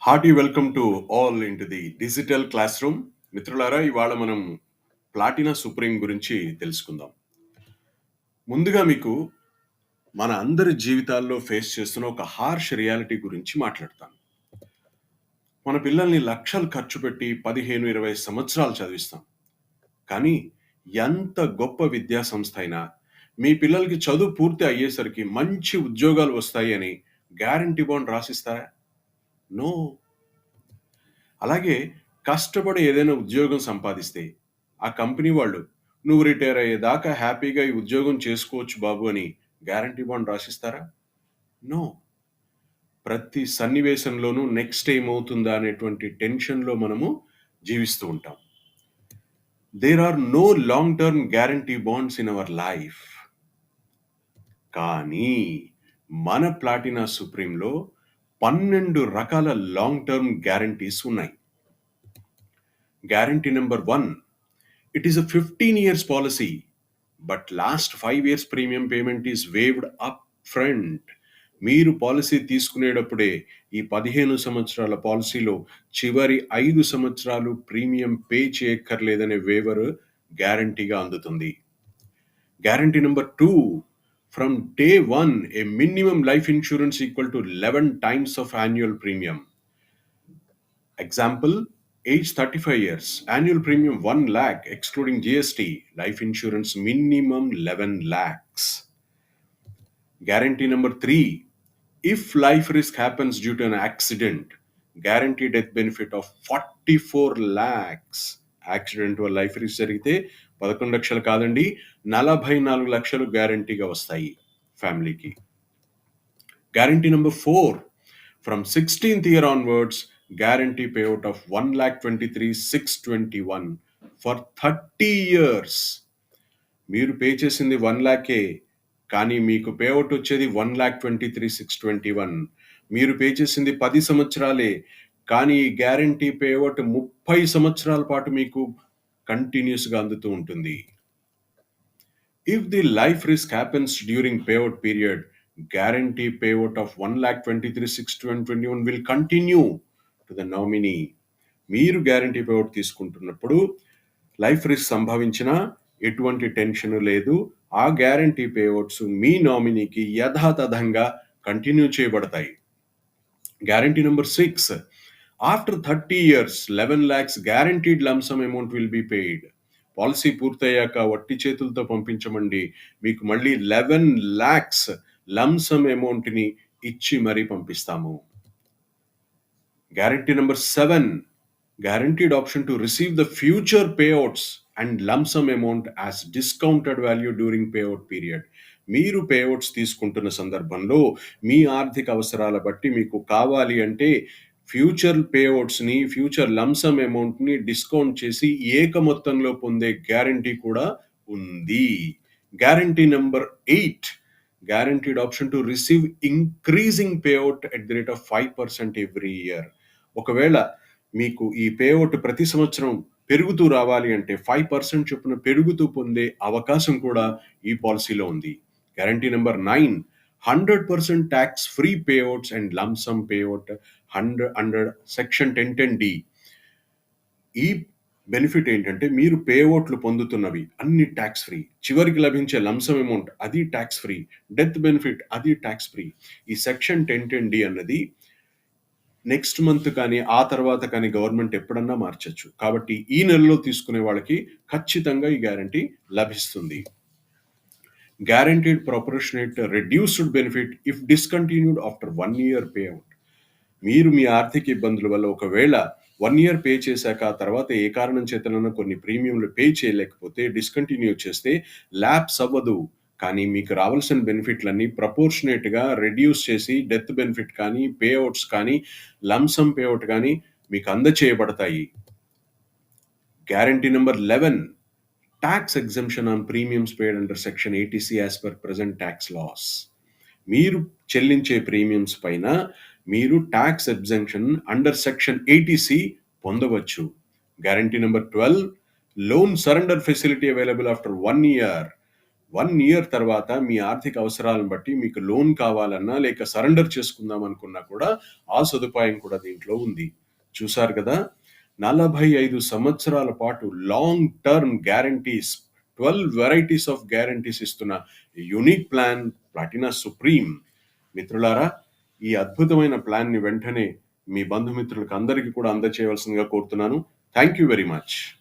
Hearty welcome to all into the digital class room. మిత్రులారా, ఇవాళ మనం ప్లాటినా సుప్రీం గురించి తెలుసుకుందాం. ముందుగా మీకు మన అందరి జీవితాల్లో ఫేస్ చేస్తున్న ఒక హార్ష్ రియాలిటీ గురించి మాట్లాడతాను. మన పిల్లల్ని లక్షలు ఖర్చు పెట్టి 15-20 సంవత్సరాలు చదివిస్తాం. కానీ ఎంత గొప్ప విద్యా సంస్థ అయినా మీ పిల్లలకి చదువు పూర్తి అయ్యేసరికి మంచి ఉద్యోగాలు వస్తాయి అని గ్యారంటీ బాండ్ రాసిస్తారా? నో. అలాగే కష్టపడి ఏదైనా ఉద్యోగం సంపాదిస్తే ఆ కంపెనీ వాళ్ళు నువ్వు రిటైర్ అయ్యేదాకా హ్యాపీగా ఈ ఉద్యోగం చేసుకోవచ్చు బాబు అని గ్యారంటీ బాండ్ రాసిస్తారా? నో. ప్రతి సన్నివేశంలోనూ నెక్స్ట్ ఏమవుతుందా అనేటువంటి టెన్షన్లో మనము జీవిస్తూ ఉంటాం. There are no long term guarantee bonds in our life. కానీ మన ప్లాటినా సుప్రీంలో 12 రకాల లాంగ్ టర్మ్ గ్యారంటీస్ ఉన్నాయి. Guarantee number 1, it is a 15 years policy, but last 5 years premium payment is waived up front. మీరు పాలసీ తీసుకునేటప్పుడే ఈ 15 సంవత్సరాల పాలసీలో చివరి 5 సంవత్సరాలు ప్రీమియం పే చేయక్కర్లేదనే వేవర్ గ్యారంటీగా అందుతుంది. Guarantee number 2, from day 1 a minimum life insurance equal to 11 times of annual premium. Example, age 35 years, annual premium 1 lakh excluding GST, life insurance minimum 11 lakhs. Guarantee number 3, if life risk happens due to an accident, guarantee death benefit of 44 lakhs. Accident వల్ల life risk జరిగితే 11 లక్షలు కాదండి, 44 లక్షలు గ్యారంటీగా వస్తాయి ఫ్యామిలీకి. Guarantee number 4, from 16th year onwards, guarantee payout of 1,23,621 for 30 years. మీరు pay చేసింది 1 lakhే, కానీ మీకు పేఅవుట్ వచ్చేది 1,23,621. మీరు పే చేసింది 10 సంవత్సరాలే, కానీ ఈ గ్యారంటీ పేఅవుట్ 30 సంవత్సరాల పాటు మీకు కంటిన్యూస్గా అందుతూ ఉంటుంది. If the life risk happens during payout period, guarantee payout of 1,23,621 will continue to the nominee. మీరు గ్యారంటీ పేఅవుట్ తీసుకుంటున్నప్పుడు లైఫ్ రిస్క్ సంభవించినా ఎటువంటి టెన్షన్ లేదు. ఆ గ్యారంటీ పేఅవుట్స్ మీ నామినీకి యథాతథంగా కంటిన్యూ చేయబడతాయి. Guarantee number 6, after 30 years 11 lakhs guaranteed lump sum amount will be paid. Policy పూర్తయ్యాక వట్టి చేతులతో పంపించమండి, మీకు మళ్ళీ 11 lakhs లంసమ్ అమౌంట్ని ఇచ్చి మరీ పంపిస్తాము. Guarantee number 7, guaranteed option to receive the future payouts and lump sum amount as discounted value during payout period. మీరు పేఅవుట్స్ తీసుకుంటున్న సందర్భంలో మీ ఆర్థిక అవసరాల బట్టి మీకు కావాలి అంటే ఫ్యూచర్ పేఅవుట్స్ని, ఫ్యూచర్ లంసమ్ అమౌంట్ని డిస్కౌంట్ చేసి ఏక మొత్తంలో పొందే గ్యారంటీ కూడా ఉంది. Guarantee number 8, guaranteed option to receive increasing payout at the rate of 5% every year. ఒకవేళ మీకు ఈ పేఅవుట్ ప్రతి సంవత్సరం పెరుగుతూ రావాలి అంటే 5% చొప్పున పెరుగుతూ పొందే అవకాశం కూడా ఈ పాలసీలో ఉంది. Guarantee number 9, 100% tax free payouts and lump sum payout under section 1010D. ఈ బెనిఫిట్ ఏంటంటే మీరు పేఅవుట్లు పొందుతున్నవి అన్ని ట్యాక్స్ ఫ్రీ, చివరికి లభించే లంసమ్ అమౌంట్ అది ట్యాక్స్ ఫ్రీ, డెత్ బెనిఫిట్ అది ట్యాక్స్ ఫ్రీ. ఈ సెక్షన్ 1010D అన్నది నెక్స్ట్ మంత్ కానీ ఆ తర్వాత కానీ గవర్నమెంట్ ఎప్పుడన్నా మార్చచ్చు. కాబట్టి ఈ నెలలో తీసుకునే వాళ్ళకి ఖచ్చితంగా ఈ గ్యారంటీ లభిస్తుంది. Guaranteed proportionate reduced benefit if discontinued after 1 year payout. మీరు మీ ఆర్థిక ఇబ్బందుల వల్ల ఒకవేళ 1 year పే చేశాక ఆ తర్వాత ఏ కారణం చేతనైనా కొన్ని ప్రీమియంలు పే చేయలేకపోతే డిస్కంటిన్యూ చేస్తే ల్యాప్స్ అవ్వదు, కానీ మీకు రావాల్సిన బెనిఫిట్లన్నీ ప్రపోర్షనేట్గా రెడ్యూస్ చేసి డెత్ బెనిఫిట్ కానీ, పేఅవుట్స్ కానీ, లంసమ్ పేఅవుట్ కానీ మీకు అందచేయబడతాయి. Guarantee number 11, tax exemption on premiums paid under section 80C as per present tax laws. మీరు చెల్లించే ప్రీమియమ్స్ పైన మీరు tax exemption under section 80C పొందవచ్చు. Guarantee number 12, loan surrender facility available after 1 year. 1 year తర్వాత మీ ఆర్థిక అవసరాలను బట్టి మీకు లోన్ కావాలన్నా, లేక సరెండర్ చేసుకుందాం అనుకున్నా కూడా ఆ సదుపాయం కూడా దీంట్లో ఉంది. చూసారు కదా! 45 సంవత్సరాల పాటు long term guarantees, 12 varieties of guarantees ఇస్తున్న యూనిక్ ప్లాన్ ప్లాటినా సుప్రీం. మిత్రులారా, ఈ అద్భుతమైన ప్లాన్‌ని వెంటనే మీ బంధుమిత్రులకు అందరికీ కూడా అందచేయవలసిందిగా కోరుతున్నాను. Thank you very much.